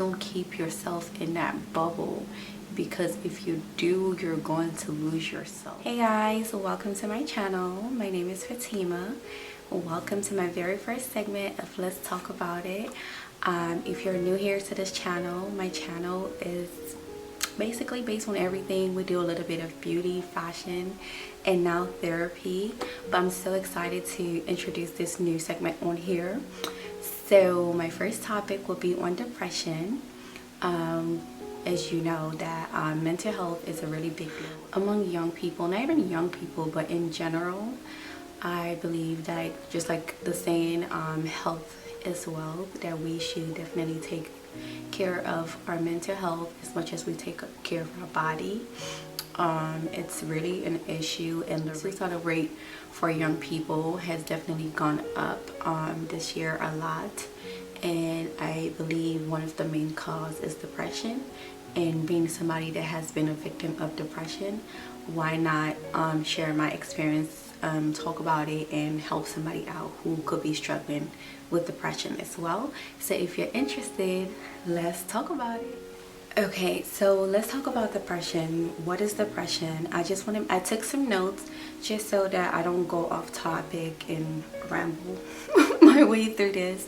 Don't keep yourself in that bubble, because if you do, you're going to lose yourself. Hey guys, welcome to my channel. My name is Fatima. Welcome to my very first segment of Let's Talk About It. If you're new here to this channel, my channel is basically based on everything. We do a little bit of beauty, fashion, and now therapy, but I'm so excited to introduce this new segment on here. So my first topic will be on depression. As you know, that mental health is a really big deal among young people, not even young people, but in general. I believe that, just like the saying, health as well, that we should definitely take care of our mental health as much as we take care of our body. It's really an issue, and the suicidal rate for young people has definitely gone up this year a lot, and I believe one of the main cause is depression. And being somebody that has been a victim of depression, why not share my experience, talk about it, and help somebody out who could be struggling with depression as well. So if you're interested, let's talk about it. Okay, so let's talk about depression. What is depression? I took some notes just so that I don't go off topic and ramble my way through this.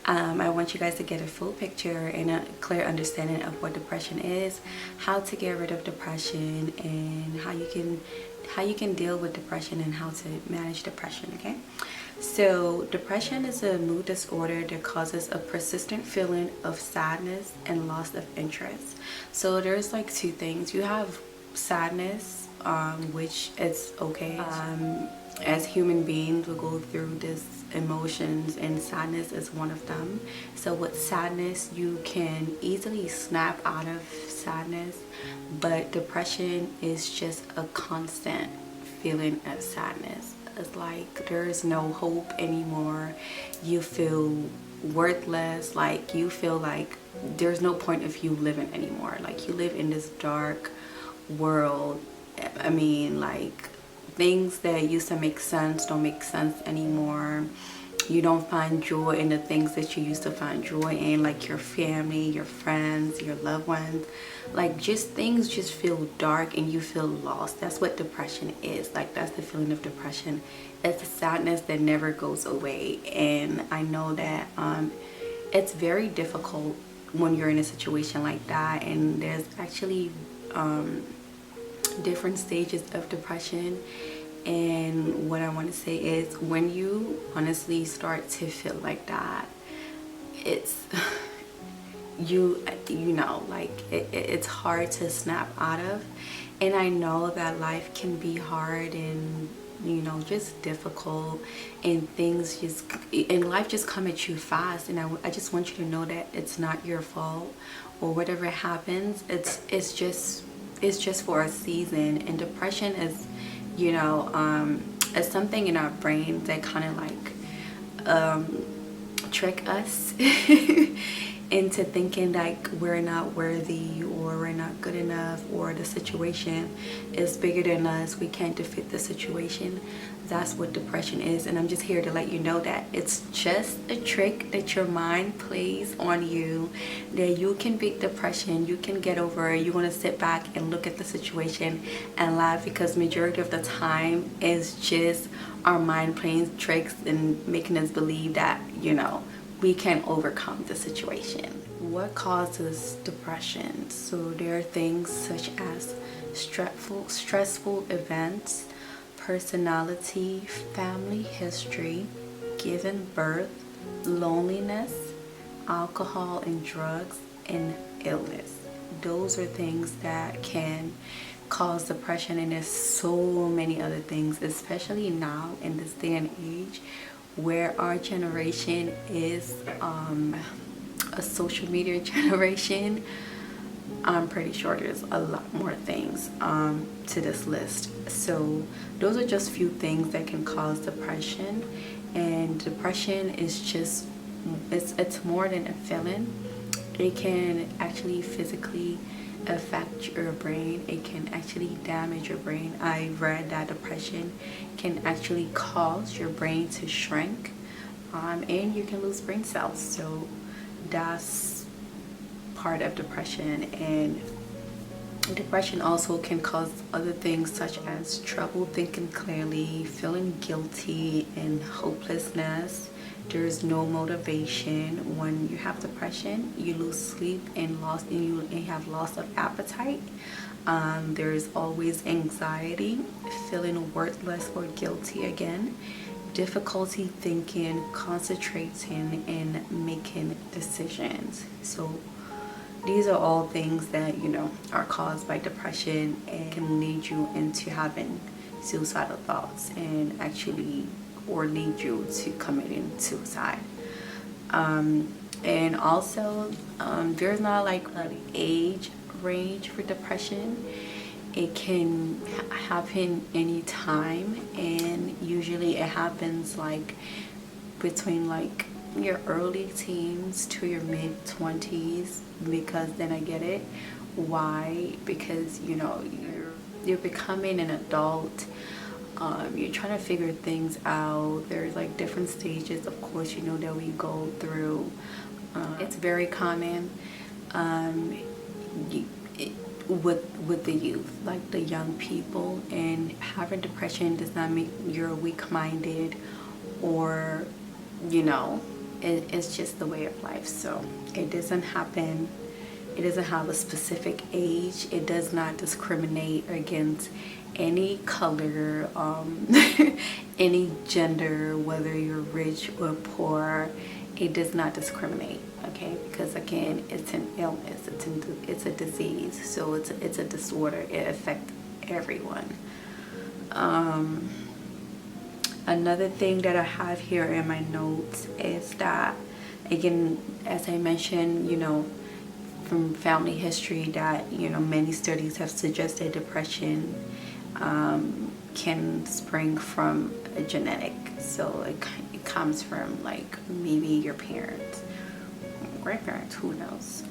I want you guys to get a full picture and a clear understanding of what depression is, how to get rid of depression, and how you can deal with depression and how to manage depression. Okay, so depression is a mood disorder that causes a persistent feeling of sadness and loss of interest. So there's like two things. You have sadness, which it's okay. As human beings, we go through this emotions, and sadness is one of them. So with sadness, you can easily snap out of sadness, but depression is just a constant feeling of sadness. It's like there is no hope anymore. You feel worthless, like you feel like there's no point of you living anymore. Like you live in this dark world. I mean, like, things that used to make sense don't make sense anymore. You don't find joy in the things that you used to find joy in, like your family, your friends, your loved ones. Like, just things just feel dark and you feel lost. That's what depression is. Like, that's the feeling of depression. It's a sadness that never goes away. And I know that it's very difficult when you're in a situation like that. And there's actually different stages of depression. And what I want to say is, when you honestly start to feel like that, it's you know, like it's hard to snap out of. And I know that life can be hard and, you know, just difficult, and life just come at you fast. And I just want you to know that it's not your fault, or whatever happens, it's just for a season. And depression is, you know, it's something in our brain that kind of like trick us into thinking like we're not worthy, or we're not good enough, or the situation is bigger than us, we can't defeat the situation. That's what depression is. And I'm just here to let you know that it's just a trick that your mind plays on you, that you can beat depression, you can get over it. You want to sit back and look at the situation and laugh, because majority of the time is just our mind playing tricks and making us believe that, you know, we can overcome the situation. What causes depression? So there are things such as stressful events, personality, family history, giving birth, loneliness, alcohol and drugs, and illness. Those are things that can cause depression. And there's so many other things, especially now in this day and age, where our generation is a social media generation. I'm pretty sure there's a lot more things to this list. So those are just few things that can cause depression. And depression is just, it's more than a feeling. It can actually physically affect your brain. It can actually damage your brain. I read that depression can actually cause your brain to shrink, and you can lose brain cells. So that's part of depression, and depression also can cause other things such as trouble thinking clearly, feeling guilty, and hopelessness. There's no motivation. When you have depression, you lose sleep and you have loss of appetite. There's always anxiety, feeling worthless or guilty again, difficulty thinking, concentrating, and making decisions. So these are all things that, you know, are caused by depression and can lead you into having suicidal thoughts and actually, or lead you to committing suicide. And also, there's not like an age range for depression. It can happen anytime, and usually it happens like between like your early teens to your mid-20s, because then I get it. Why? Because, you know, you're becoming an adult. You're trying to figure things out. There's like different stages, of course, you know, that we go through. It's very common with the youth, like the young people, and having depression does not mean you're weak-minded, or, you know, it's just the way of life. So it doesn't happen, it doesn't have a specific age, it does not discriminate against any color, any gender, whether you're rich or poor. It does not discriminate, okay? Because again, it's an illness, it's a disease, so it's a disorder. It affects everyone. Another thing that I have here in my notes is that, again, as I mentioned, you know, from family history, that, you know, many studies have suggested depression can spring from a genetic. So it comes from like maybe your parents, grandparents, who knows.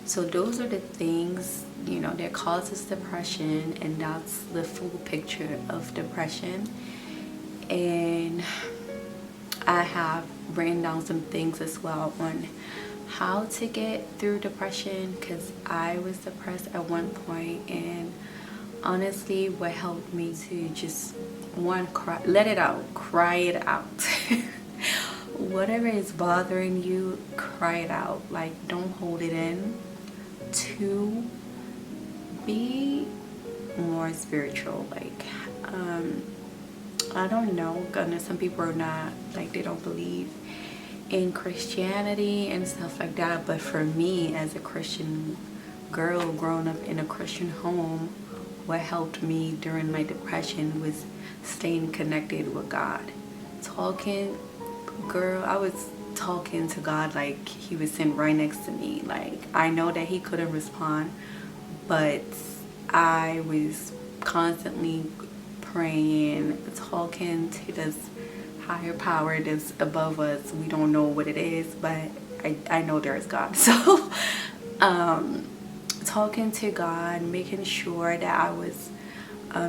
So those are the things, you know, that causes depression, and that's the full picture of depression. And I have written down some things as well on how to get through depression, because I was depressed at one point, and honestly, what helped me to just cry, let it out, cry it out. Whatever is bothering you, cry it out. Like, don't hold it in. 2, be more spiritual. Like, I don't know, goodness, some people are not, like, they don't believe in Christianity and stuff like that, but for me, as a Christian girl growing up in a Christian home, what helped me during my depression was staying connected with God. I was talking to God like he was sitting right next to me. Like, I know that he couldn't respond, but I was constantly praying, talking to this higher power that's above us. We don't know what it is, but I know there is God. So talking to God, making sure that I was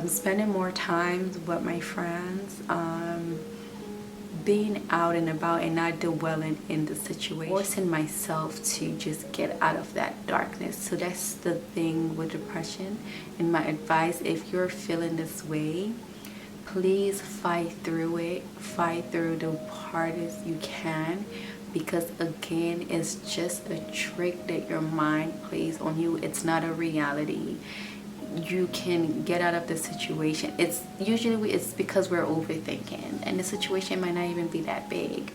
spending more time with my friends, being out and about and not dwelling in the situation, forcing myself to just get out of that darkness. So that's the thing with depression. And my advice, if you're feeling this way, please fight through it. Fight through the hardest you can, because again, it's just a trick that your mind plays on you. It's not a reality. You can get out of the situation. It's usually because we're overthinking, and the situation might not even be that big.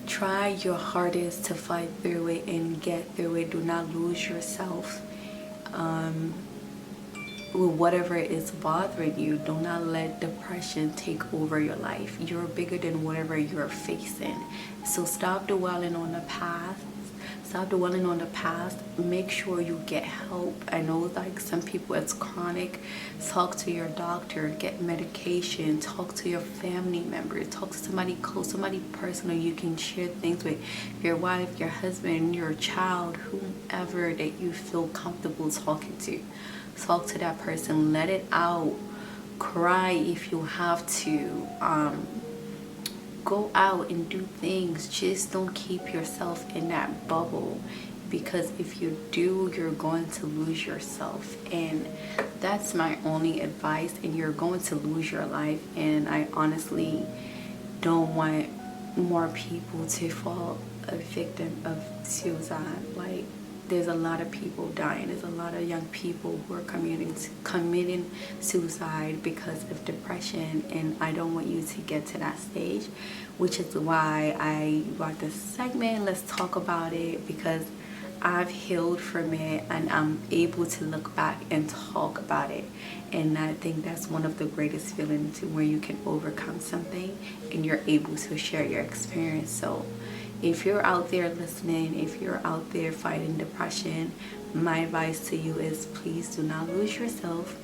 Try your hardest to fight through it and get through it. Do not lose yourself with whatever is bothering you. Do not let depression take over your life. You're bigger than whatever you're facing. So stop dwelling on the past. Stop dwelling on the past. Make sure you get help. I know, like, some people, it's chronic. Talk to your doctor, get medication, talk to your family members, talk to somebody close, somebody personal you can share things with, your wife, your husband, your child, whomever that you feel comfortable talking to. Talk to that person, let it out, cry if you have to. go out and do things. Just don't keep yourself in that bubble, because if you do, you're going to lose yourself. And that's my only advice. And you're going to lose your life. And I honestly don't want more people to fall a victim of suicide. Like, there's a lot of people dying. There's a lot of young people who are committing suicide because of depression, and I don't want you to get to that stage, which is why I brought this segment. Let's talk about it, because I've healed from it and I'm able to look back and talk about it. And I think that's one of the greatest feelings, where you can overcome something and you're able to share your experience. So if you're out there listening, if you're out there fighting depression, my advice to you is, please do not lose yourself.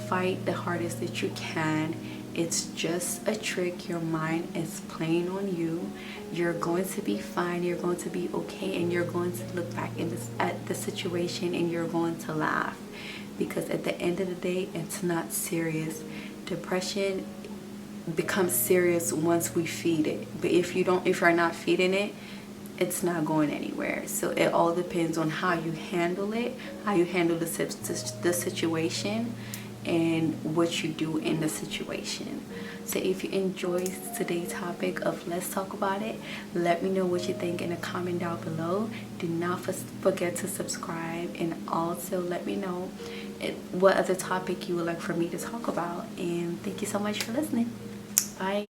Fight the hardest that you can. It's just a trick. Your mind is playing on you. You're going to be fine. You're going to be okay. And you're going to look back at the situation and you're going to laugh. Because at the end of the day, it's not serious. Depression becomes serious once we feed it. But if you're not feeding it, it's not going anywhere. So it all depends on how you handle it, how you handle the situation, and what you do in the situation. So if you enjoyed today's topic of Let's Talk About It, let me know what you think in a comment down below. Do not forget to subscribe, and also let me know what other topic you would like for me to talk about. And thank you so much for listening. Bye.